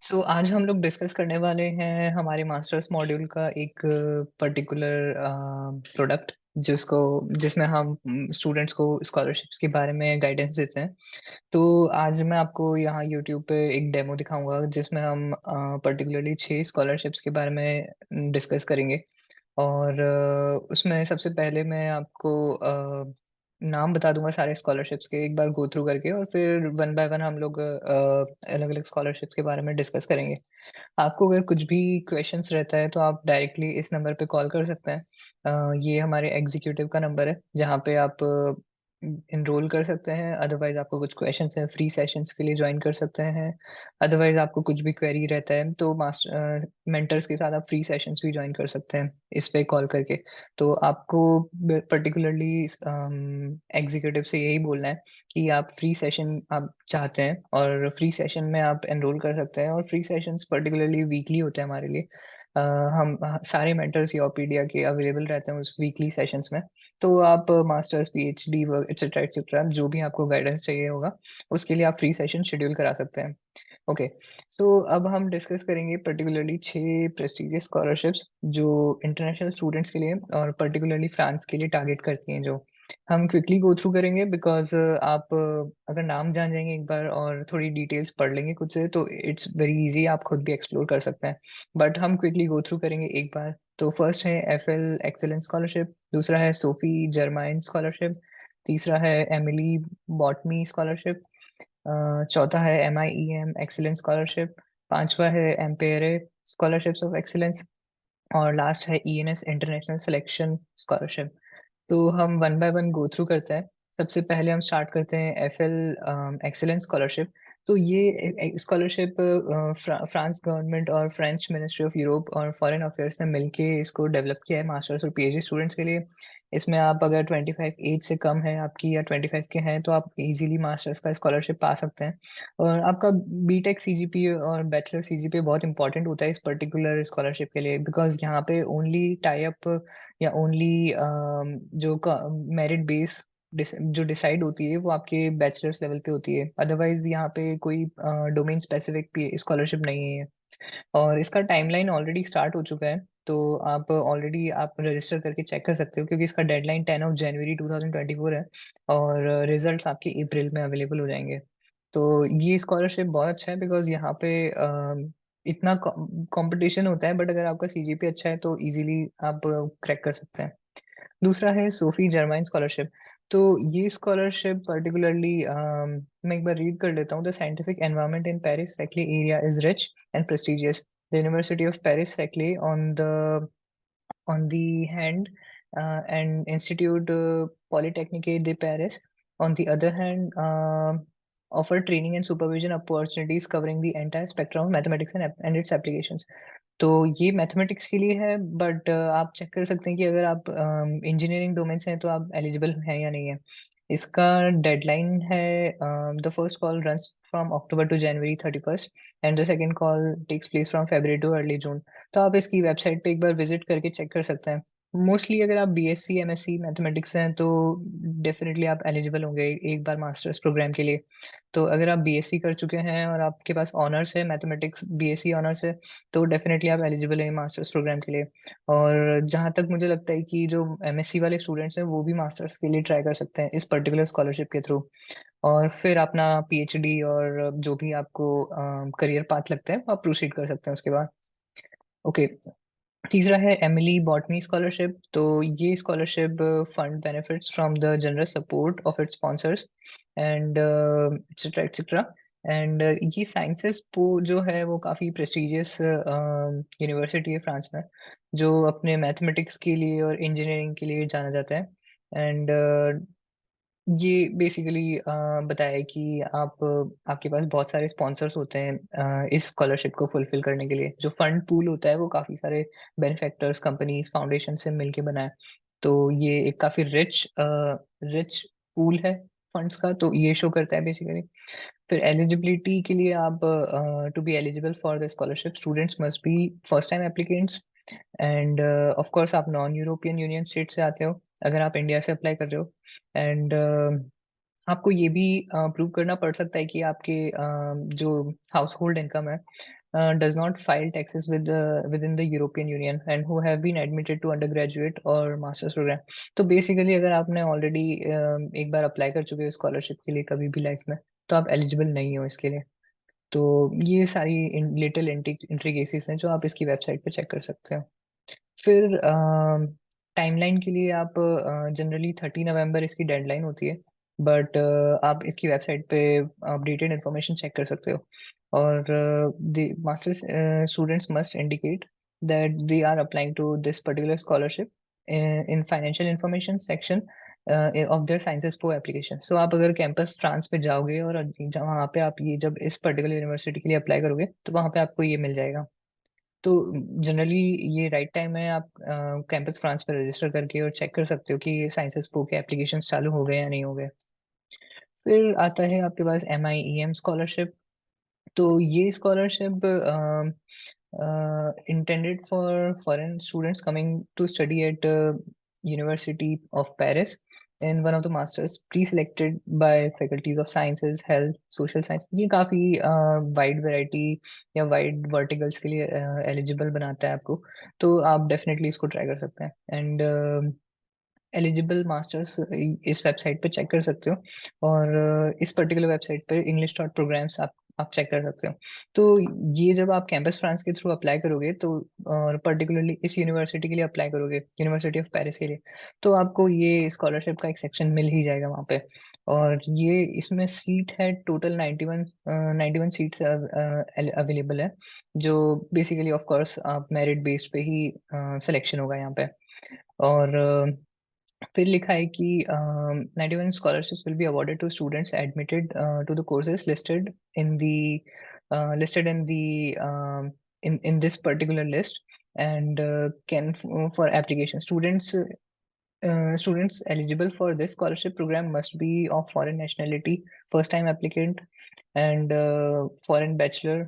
आज हम लोग डिस्कस करने वाले हैं हमारे मास्टर्स मॉड्यूल का एक पर्टिकुलर प्रोडक्ट जिसमें हम स्टूडेंट्स को स्कॉलरशिप्स के बारे में गाइडेंस देते हैं। तो आज मैं आपको यहाँ यूट्यूब पे एक डेमो दिखाऊंगा जिसमें हम पर्टिकुलरली 6 स्कॉलरशिप्स के बारे में डिस्कस करेंगे। और उसमें सबसे पहले मैं आपको नाम बता दूंगा सारे स्कॉलरशिप्स के एक बार गो थ्रू करके, और फिर वन बाय वन हम लोग अलग अलग स्कॉलरशिप्स के बारे में डिस्कस करेंगे। आपको अगर कुछ भी क्वेश्चंस रहता है तो आप डायरेक्टली इस नंबर पे कॉल कर सकते हैं। ये हमारे एग्जीक्यूटिव का नंबर है जहाँ पे आप इनरोल कर सकते हैं। अदरवाइज आपको कुछ क्वेश्चंस हैं, फ्री सेशंस के लिए ज्वाइन कर सकते हैं। अदरवाइज आपको कुछ भी क्वेरी रहता है तो मास्टर मेंटर्स के साथ आप फ्री सेशंस भी ज्वाइन कर सकते हैं इस पे कॉल करके। तो आपको पर्टिकुलरली एग्जीक्यूटिव से यही बोलना है कि आप फ्री सेशन आप चाहते हैं, और फ्री सेशन में आप एनरोल कर सकते हैं। और फ्री सेशंस पर्टिकुलरली वीकली होते हैं हमारे लिए। सारे मेंटर्स या ओपीडिया के अवेलेबल रहते हैं उस वीकली सेशंस में। तो आप masters, PhD work etcetera etcetera जो भी आपको गाइडेंस चाहिए होगा उसके लिए आप फ्री सेशन शेड्यूल करा सकते हैं। ओके। अब हम डिस्कस करेंगे पर्टिकुलरली 6 प्रेस्टिजियस स्कॉलरशिप्स जो इंटरनेशनल स्टूडेंट्स के लिए और पर्टिकुलरली फ्रांस के लिए टारगेट करती हैं। जो हम क्विकली गो थ्रू करेंगे बिकॉज आप अगर नाम जान जाएंगे एक बार और थोड़ी डिटेल्स पढ़ लेंगे कुछ से तो इट्स वेरी इजी, आप खुद भी एक्सप्लोर कर सकते हैं। बट हम क्विकली गो थ्रू करेंगे एक बार। तो फर्स्ट है एफएल एक्सेलेंस स्कॉलरशिप, दूसरा है सोफी जर्माइन स्कॉलरशिप, तीसरा है एमिली बॉटमी स्कॉलरशिप, चौथा है MIEM एक्सीलेंस स्कॉलरशिप, पांचवा है एम्पेरे स्कॉलरशिप्स ऑफ एक्सीलेंस, और लास्ट है ENS इंटरनेशनल सिलेक्शन स्कॉलरशिप। तो हम one by one go through करते हैं। सबसे पहले हम स्टार्ट करते हैं एफएल एक्सीलेंस स्कॉलरशिप। तो ये स्कॉलरशिप फ्रांस गवर्नमेंट और फ्रेंच मिनिस्ट्री ऑफ यूरोप और फॉरेन अफेयर्स ने मिलके इसको डेवलप किया है मास्टर्स और पीएचडी स्टूडेंट्स के लिए। इसमें आप अगर 25 एज से कम है आपकी या 25 के हैं तो आप इजीली मास्टर्स का स्कॉलरशिप पा सकते हैं। और आपका बीटेक सीजीपीए और बैचलर सीजीपीए बहुत इंपॉर्टेंट होता है इस पर्टिकुलर स्कॉलरशिप के लिए, बिकॉज यहाँ पे ओनली टाई अप या ओनली जो मेरिट बेस जो डिसाइड होती है वो आपके बैचलर्स लेवल पे होती है। अदरवाइज यहाँ पे कोई डोमेन स्पेसिफिक स्कॉलरशिप नहीं है। और इसका टाइमलाइन ऑलरेडी स्टार्ट हो चुका है। तो आप रजिस्टर करके चेक कर सकते हो क्योंकि इसका डेडलाइन 10 जनवरी 2024 है, और रिजल्ट्स आपके अप्रैल में अवेलेबल हो जाएंगे। तो ये स्कॉलरशिप बहुत अच्छा है बिकॉज यहाँ पे इतना कंपटीशन होता है, बट अगर आपका सीजीपी अच्छा है तो इजीली आप क्रैक कर सकते हैं। दूसरा है सोफी जर्माइन स्कॉलरशिप। तो ये स्कॉलरशिप पर्टिकुलरली मैं एक बार रीड कर लेता हूँ। The scientific environment in Paris Saclay area is rich and prestigious. The university of Paris Saclay on the hand, and Institute Polytechnique de Paris, on the other hand, offer training and supervision opportunities covering the entire spectrum of mathematics and its applications. तो ये mathematics के लिए है, but आप check कर सकते हैं कि अगर आप इंजीनियरिंग डोमेन से हैं तो आप एलिजिबल हैं या नहीं है। इसका डेडलाइन है, the first call runs from October to January 31st, and the second call takes place from February to early June. तो आप इसकी वेबसाइट पे एक बार विजिट करके चेक कर सकते हैं। मोस्टली अगर आप बीएससी एमएससी मैथमेटिक्स हैं तो डेफिनेटली आप एलिजिबल होंगे एक बार मास्टर्स प्रोग्राम के लिए। तो अगर आप बीएससी कर चुके हैं और आपके पास ऑनर्स है मैथमेटिक्स, बीएससी ऑनर्स है, तो डेफिनेटली आप एलिजिबल हैं मास्टर्स प्रोग्राम के लिए। और जहाँ तक मुझे लगता है कि जो एमएससी वाले स्टूडेंट्स हैं वो भी मास्टर्स के लिए ट्राई कर सकते हैं इस पर्टिकुलर स्कॉलरशिप के थ्रू। और फिर अपना पीएचडी और जो भी आपको करियर पाथ लगता है वो आप प्रोसीड कर सकते हैं उसके बाद। ओके। तीसरा है एमिली बॉटनी स्कॉलरशिप। तो ये scholarship fund benefits from the generous support of its sponsors and etcetera etcetera. And ये साइंसेस जो है वो काफ़ी प्रेस्टिजियस यूनिवर्सिटी है फ्रांस में, जो अपने मैथमेटिक्स के लिए और इंजीनियरिंग के लिए जाना जाता है। एंड ये बेसिकली बताया कि आपके पास बहुत सारे स्पॉन्सर्स होते हैं इस स्कॉलरशिप को फुलफिल करने के लिए। जो फंड पूल होता है वो काफ़ी सारे बेनिफैक्टर्स, कंपनीज, फाउंडेशन से मिलके बना है। तो ये एक काफ़ी रिच रिच पूल है फंड्स का, तो ये शो करता है बेसिकली। फिर एलिजिबिलिटी के लिए आप to be eligible for the scholarship students must be first time applicants, and of course आप नॉन यूरोपियन यूनियन स्टेट से आते हो अगर आप इंडिया से अप्लाई कर रहे हो। एंड आपको ये भी प्रूव करना पड़ सकता है कि आपके जो हाउस होल्ड इनकम है does not file taxes within the European Union and who have been admitted to undergraduate और मास्टर्स प्रोग्राम। तो बेसिकली अगर आपने ऑलरेडी एक बार अप्लाई कर चुके हो स्कॉलरशिप के लिए कभी भी लाइफ में, तो आप एलिजिबल नहीं हो इसके लिए। तो ये सारी लिटिल इंट्रिकेसीज हैं जो आप इसकी वेबसाइट पे चेक कर सकते हो। फिर टाइमलाइन के लिए आप जनरली 30 नवंबर इसकी डेडलाइन होती है, बट आप इसकी वेबसाइट पे अपडेटेड इन्फॉर्मेशन चेक कर सकते हो। और the masters students must indicate that they are applying to this particular scholarship in financial information section of their Sciences Po application. सो आप अगर कैंपस फ्रांस पे जाओगे और वहाँ पे आप ये जब इस पर्टिकुलर यूनिवर्सिटी के लिए अप्लाई करोगे तो वहाँ पे आपको ये मिल जाएगा। तो जनरली ये राइट टाइम है आप कैंपस फ्रांस पे रजिस्टर करके और चेक कर सकते हो कि साइंसेस पो के एप्लीकेशन चालू हो गए या नहीं हो गए। फिर आता है आपके पास MIEM स्कॉलरशिप। तो ये scholarship intended for foreign students coming to study at University of Paris in one of the masters pre-selected by faculties of sciences, health, social science। ये काफी वाइड वैरायटी या वाइड वर्टिकल्स के लिए eligible बनाता है आपको। तो आप डेफिनेटली इसको ट्राई कर सकते हैं। एंड एलिजिबल मास्टर्स इस वेबसाइट पे चेक कर सकते हो। और इस पर्टिकुलर वेबसाइट पे इंग्लिश डॉट प्रोग्राम्स आप चेक कर सकते हो। तो ये जब आप कैंपस फ्रांस के थ्रू अप्लाई करोगे तो और पर्टिकुलरली इस यूनिवर्सिटी के लिए अप्लाई करोगे, यूनिवर्सिटी ऑफ पेरिस के लिए, तो आपको ये स्कॉलरशिप का एक सेक्शन मिल ही जाएगा वहाँ पे। और ये इसमें सीट है टोटल 91 सीट्स अवेलेबल है, जो बेसिकली ऑफ कोर्स आप मेरिट बेस्ड पे ही सिलेक्शन होगा यहाँ पे। और फिर लिखा है कि 91 scholarships will be awarded to students admitted to the courses listed in the in this particular list and for application students eligible for this scholarship program must be of foreign nationality, first time applicant and foreign bachelor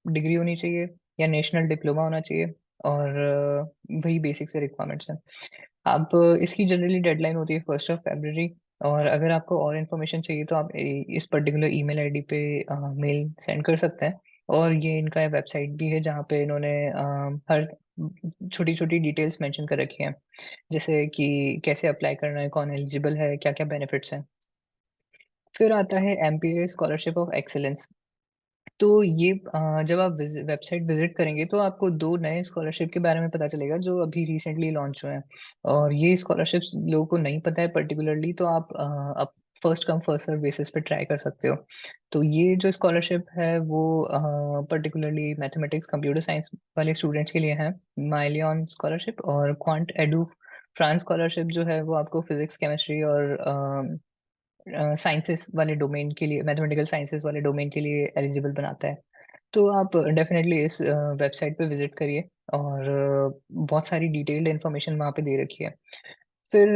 degree होनी चाहिए या national diploma होना चाहिए। और वही basic से requirements हैं। आप इसकी जनरली डेडलाइन होती है 1 फरवरी। और अगर आपको और इन्फॉर्मेशन चाहिए तो आप इस पर्टिकुलर ईमेल आईडी पे मेल सेंड कर सकते हैं। और ये इनका वेबसाइट भी है जहाँ पे इन्होंने हर छोटी छोटी डिटेल्स मेंशन कर रखी हैं, जैसे कि कैसे अप्लाई करना है, कौन एलिजिबल है, क्या क्या बेनिफिट्स हैं। फिर आता है MPA स्कॉलरशिप ऑफ एक्सेलेंस। तो ये जब आप वेबसाइट विजिट करेंगे तो आपको दो नए स्कॉलरशिप के बारे में पता चलेगा जो अभी रिसेंटली लॉन्च हुए हैं। और ये स्कॉलरशिप्स लोगों को नहीं पता है पर्टिकुलरली, तो आप first come first serve basis पे ट्राई कर सकते हो। तो ये जो स्कॉलरशिप है वो पर्टिकुलरली मैथमेटिक्स कंप्यूटर साइंस वाले स्टूडेंट्स के लिए है, माइलियन स्कॉलरशिप। और क्वांट एडू फ्रांस स्कॉलरशिप जो है वो आपको फिजिक्स केमिस्ट्री और साइंसेस वाले डोमेन के लिए, मैथमेटिकल साइंसेस वाले डोमेन के लिए एलिजिबल बनाता है। तो आप डेफिनेटली इस वेबसाइट पे विजिट करिए और बहुत सारी डिटेल्ड इन्फॉर्मेशन वहाँ पे दे रखी है। फिर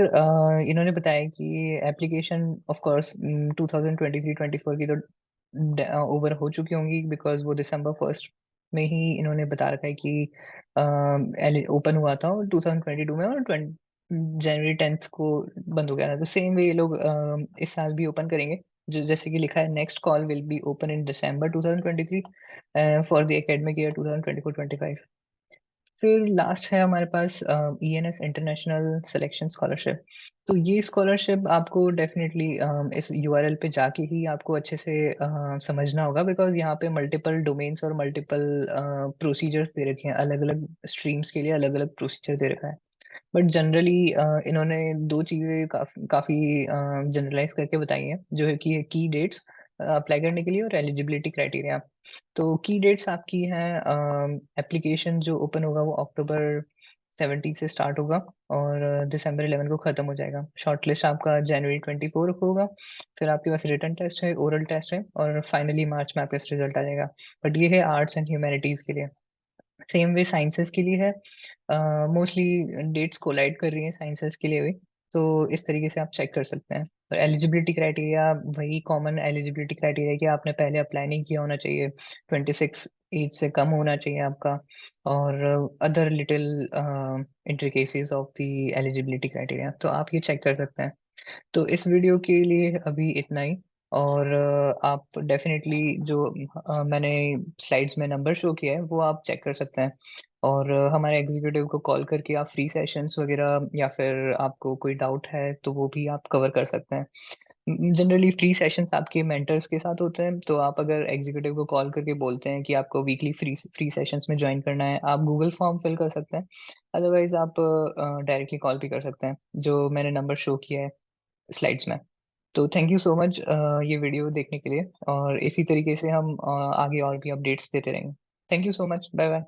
इन्होंने बताया कि एप्लीकेशन ऑफ कोर्स 2023-24 की तो ओवर हो चुकी होंगी, बिकॉज वो December 1 में ही इन्होंने बता रखा है कि ओपन हुआ था और 2022 में, और January 10 को बंद हो गया था। तो सेम वे ये लोग इस साल भी ओपन करेंगे, जो जैसे कि लिखा है next call will be open in December 2023 for the academic year 2024-25। फिर लास्ट है हमारे पास ENS इंटरनेशनल सिलेक्शन स्कॉलरशिप। तो ये स्कॉलरशिप आपको डेफिनेटली इस URL पे जाके ही आपको अच्छे से समझना होगा, बिकॉज यहाँ पे मल्टीपल डोमेन्स और मल्टीपल प्रोसीजर्स दे रखे हैं, अलग अलग स्ट्रीम्स के लिए अलग अलग प्रोसीजर दे रखा है। बट जनरली इन्होंने दो चीज़ें काफ़ी जनरलाइज करके बताई हैं, जो है कि की डेट्स अप्लाई करने के लिए और एलिजिबिलिटी क्राइटेरिया। तो की डेट्स आपकी हैं, एप्लीकेशन जो ओपन होगा वो October 17 से स्टार्ट होगा और December 11 को ख़त्म हो जाएगा। शॉर्ट लिस्ट आपका January 24 को होगा। फिर आपके पास रिटन टेस्ट है, ओरल टेस्ट है, और फाइनली मार्च में आपका रिजल्ट आ जाएगा। बट ये है आर्ट्स एंड ह्यूमैनिटीज़ के लिए। सेम वे साइंसेस के लिए है, मोस्टली डेट्स कोलाइड कर रही हैं साइंसेस के लिए भी। तो इस तरीके से आप चेक कर सकते हैं। और एलिजिबिलिटी क्राइटेरिया वही कॉमन एलिजिबिलिटी क्राइटेरिया कि आपने पहले अप्लाई नहीं किया होना चाहिए, 26 एज से कम होना चाहिए आपका, और other little intricacies of the eligibility criteria. तो आप ये चेक कर सकते हैं। तो इस वीडियो के लिए अभी इतना ही। और आप डेफ़िनेटली जो मैंने स्लाइड्स में नंबर शो किया है, वो आप चेक कर सकते हैं। और हमारे एग्ज़ीक्यूटिव को कॉल करके आप फ्री सेशंस वग़ैरह या फिर आपको कोई डाउट है, तो वो भी आप कवर कर सकते हैं। जनरली फ्री सेशंस आपके मेंटर्स के साथ होते हैं, तो आप अगर एग्ज़ीक्यूटिव को कॉल करके बोलते हैं कि आपको वीकली फ्री सेशंस में जॉइन करना है, आप गूगल फॉर्म फिल कर सकते हैं। अदरवाइज़ आप डायरेक्टली कॉल भी कर सकते हैं, जो मैंने नंबर शो किया है स्लाइड्स में। तो थैंक यू सो मच ये वीडियो देखने के लिए और इसी तरीके से हम आगे और भी अपडेट्स देते रहेंगे। Thank you so much. Bye bye.